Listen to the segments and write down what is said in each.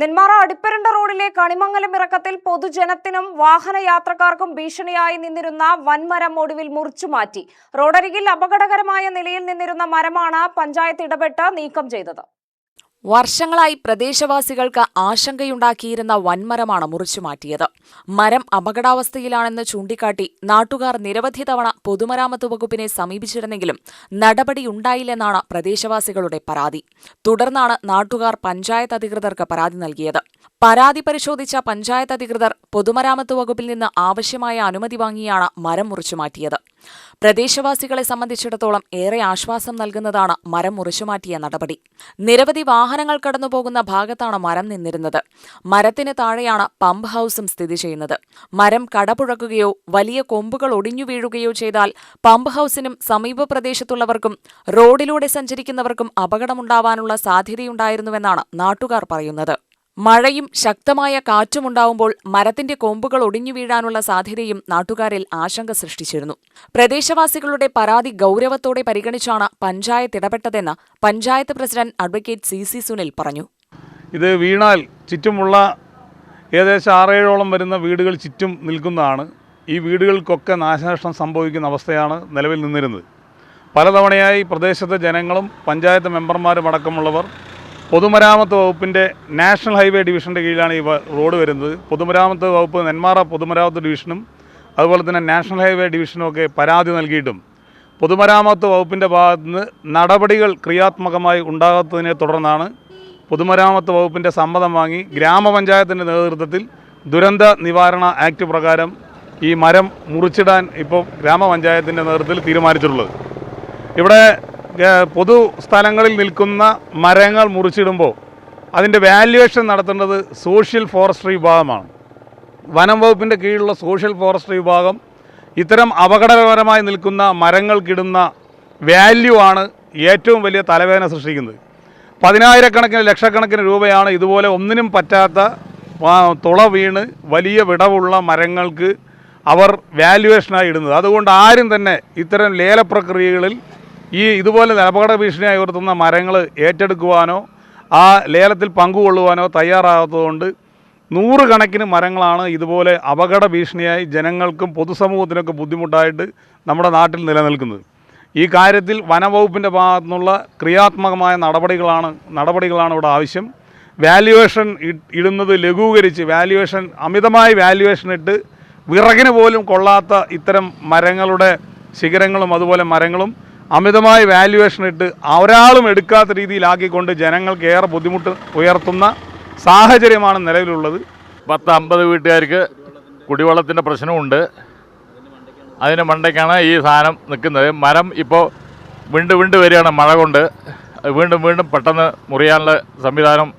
നെന്മാറ അടിപ്പരണ്ട റോഡിലെ കണിമംഗലം ഇറക്കത്തിൽ പൊതുജനത്തിനും വാഹനയാത്രക്കാർക്കും ഭീഷണിയായി നിന്നിരുന്ന വൻമരം ഒടുവിൽ മുറിച്ചുമാറ്റി. റോഡരികിൽ അപകടകരമായ നിലയിൽ നിന്നിരുന്ന മരമാണ് പഞ്ചായത്ത് ഇടപെട്ട് നീക്കം ചെയ്തത്. വർഷങ്ങളായി പ്രദേശവാസികൾക്ക് ആശങ്കയുണ്ടാക്കിയിരുന്ന വൻമരമാണ് മുറിച്ചുമാറ്റിയത്. മരം അപകടാവസ്ഥയിലാണെന്ന് ചൂണ്ടിക്കാട്ടി നാട്ടുകാർ നിരവധി തവണ പൊതുമരാമത്ത് വകുപ്പിനെ സമീപിച്ചിരുന്നെങ്കിലും നടപടിയുണ്ടായില്ലെന്നാണ് പ്രദേശവാസികളുടെ പരാതി. തുടർന്നാണ് നാട്ടുകാർ പഞ്ചായത്ത് അധികൃതർക്ക് പരാതി നൽകിയത്. പരാതി പരിശോധിച്ച പഞ്ചായത്ത് അധികൃതർ പൊതുമരാമത്ത് വകുപ്പിൽ നിന്ന് ആവശ്യമായ അനുമതി വാങ്ങിയാണ് മരം മുറിച്ചുമാറ്റിയത്. പ്രദേശവാസികളെ സംബന്ധിച്ചിടത്തോളം ഏറെ ആശ്വാസം നൽകുന്നതാണ് മരം മുറിച്ചുമാറ്റിയ നടപടി. നിരവധി വാഹനങ്ങൾ കടന്നുപോകുന്ന ഭാഗത്താണ് മരം നിന്നിരുന്നത്. മരത്തിന് താഴെയാണ് പമ്പ് ഹൌസും സ്ഥിതി ചെയ്യുന്നത്. മരം കടപുഴക്കുകയോ വലിയ കൊമ്പുകൾ ഒടിഞ്ഞു വീഴുകയോ ചെയ്താൽ പമ്പ് ഹൌസിനും സമീപ പ്രദേശത്തുള്ളവർക്കും റോഡിലൂടെ സഞ്ചരിക്കുന്നവർക്കും അപകടമുണ്ടാവാനുള്ള സാധ്യതയുണ്ടായിരുന്നുവെന്നാണ് നാട്ടുകാർ പറയുന്നത്. മഴയും ശക്തമായ കാറ്റുമുണ്ടാവുമ്പോൾ മരത്തിന്റെ കൊമ്പുകൾ ഒടിഞ്ഞു വീഴാനുള്ള സാധ്യതയും നാട്ടുകാരിൽ ആശങ്ക സൃഷ്ടിച്ചിരുന്നു. പ്രദേശവാസികളുടെ പരാതി ഗൌരവത്തോടെ പരിഗണിച്ചാണ് പഞ്ചായത്ത് ഇടപെട്ടതെന്ന് panchayat president advocate C Sunil പറഞ്ഞു. ഇത് വീണാൽ ചുറ്റുമുള്ള ഏകദേശം 6-7ഓളം വരുന്ന വീടുകൾ ചുറ്റും നിൽക്കുന്നതാണ്. ഈ വീടുകൾക്കൊക്കെ നാശനഷ്ടം സംഭവിക്കുന്ന അവസ്ഥയാണ് നിലവിൽ നിന്നിരുന്നത്. പലതവണയായി പ്രദേശത്തെ ജനങ്ങളും പഞ്ചായത്ത് മെമ്പർമാരും അടക്കമുള്ളവർ പൊതുമരാമത്ത് വകുപ്പിൻ്റെ നാഷണൽ ഹൈവേ ഡിവിഷൻ്റെ കീഴിലാണ് ഈ റോഡ് വരുന്നത്. പൊതുമരാമത്ത് വകുപ്പ് നെന്മാറ പൊതുമരാമത്ത് ഡിവിഷനും അതുപോലെ തന്നെ നാഷണൽ ഹൈവേ ഡിവിഷനും ഒക്കെ പരാതി നൽകിയിട്ടും പൊതുമരാമത്ത് വകുപ്പിൻ്റെ ഭാഗത്തുനിന്ന് നടപടികൾ ക്രിയാത്മകമായി ഉണ്ടാകാത്തതിനെ തുടർന്നാണ് പൊതുമരാമത്ത് വകുപ്പിൻ്റെ സമ്മതം വാങ്ങി ഗ്രാമപഞ്ചായത്തിൻ്റെ നേതൃത്വത്തിൽ ദുരന്ത നിവാരണ ആക്ട് പ്രകാരം ഈ മരം മുറിച്ചിടാൻ ഇപ്പോൾ ഗ്രാമപഞ്ചായത്തിൻ്റെ നേതൃത്വത്തിൽ തീരുമാനിച്ചിട്ടുള്ളത്. ഇവിടെ പൊതു സ്ഥലങ്ങളിൽ നിൽക്കുന്ന മരങ്ങൾ മുറിച്ചിടുമ്പോൾ അതിൻ്റെ വാല്യുവേഷൻ നടത്തേണ്ടത് സോഷ്യൽ ഫോറസ്ട്രി വിഭാഗമാണ്. വനം വകുപ്പിൻ്റെ കീഴിലുള്ള സോഷ്യൽ ഫോറസ്ട്രി വിഭാഗം ഇത്തരം അപകടകരമായി നിൽക്കുന്ന മരങ്ങൾക്കിടുന്ന വാല്യൂ ആണ് ഏറ്റവും വലിയ തലവേദന സൃഷ്ടിക്കുന്നത്. 10,000-കണക്കിന് ലക്ഷക്കണക്കിന് രൂപയാണ് ഇതുപോലെ ഒന്നിനും പറ്റാത്ത തുള വീണ് വലിയ വിടവുള്ള മരങ്ങൾക്ക് അവർ വാല്യുവേഷനായി ഇടുന്നത്. അതുകൊണ്ട് ആരും തന്നെ ഇത്തരം ലേലപ്രക്രിയകളിൽ ഇതുപോലെ അപകട ഭീഷണിയായി ഉയർത്തുന്ന മരങ്ങൾ ഏറ്റെടുക്കുവാനോ ആ ലേലത്തിൽ പങ്കുകൊള്ളുവാനോ തയ്യാറാകാത്തതുകൊണ്ട് 100 കണക്കിന് മരങ്ങളാണ് ഇതുപോലെ അപകട ഭീഷണിയായി ജനങ്ങൾക്കും പൊതുസമൂഹത്തിനൊക്കെ ബുദ്ധിമുട്ടായിട്ട് നമ്മുടെ നാട്ടിൽ നിലനിൽക്കുന്നത്. ഈ കാര്യത്തിൽ വനംവകുപ്പിൻ്റെ ഭാഗത്തു നിന്നുള്ള ക്രിയാത്മകമായ നടപടികളാണ് ഇവിടെ ആവശ്യം. വാല്യുവേഷൻ ഇടുന്നത് ലഘൂകരിച്ച് അമിതമായി വാല്യുവേഷൻ ഇട്ട് വിറകിന് പോലും കൊള്ളാത്ത ഇത്തരം മരങ്ങളുടെ ശിഖരങ്ങളും അതുപോലെ മരങ്ങളും അമിതമായി വാല്യുവേഷൻ ഇട്ട് ഒരാളും എടുക്കാത്ത രീതിയിലാക്കിക്കൊണ്ട് ജനങ്ങൾക്ക് ഏറെ ബുദ്ധിമുട്ട് ഉയർത്തുന്ന സാഹചര്യമാണ് നിലവിലുള്ളത്. 10-50 വീട്ടുകാർക്ക് കുടിവെള്ളത്തിൻ്റെ പ്രശ്നമുണ്ട്. അതിന് മണ്ടയ്ക്കാണ് ഈ സാധനം നിൽക്കുന്നത്. മരം ഇപ്പോൾ വീണ്ടും വരികയാണ് മഴ കൊണ്ട്. വീണ്ടും പെട്ടെന്ന് മുറിയാനുള്ള സംവിധാനം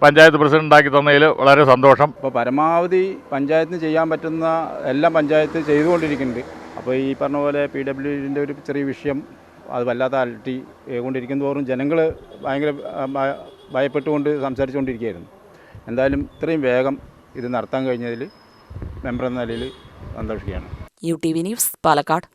പഞ്ചായത്ത് പ്രസിഡന്റ് ഉണ്ടാക്കി തന്നതിൽ വളരെ സന്തോഷം. ഇപ്പോൾ പരമാവധി പഞ്ചായത്തിന് ചെയ്യാൻ പറ്റുന്ന എല്ലാം പഞ്ചായത്ത് ചെയ്തുകൊണ്ടിരിക്കുന്നുണ്ട്. അപ്പോൾ ഈ പറഞ്ഞ പോലെ PWDൻ്റെ ഒരു ചെറിയ വിഷയം അത് വല്ലാതെ അലട്ടി കൊണ്ടിരിക്കും തോറും ജനങ്ങൾ ഭയങ്കര ഭയപ്പെട്ടുകൊണ്ട് സംസാരിച്ചുകൊണ്ടിരിക്കുകയായിരുന്നു. എന്തായാലും ഇത്രയും വേഗം ഇത് നടത്താൻ കഴിഞ്ഞതിൽ മെമ്പർ എന്ന നിലയിൽ സന്തോഷിക്കുകയാണ്. UTV news, Palakkad.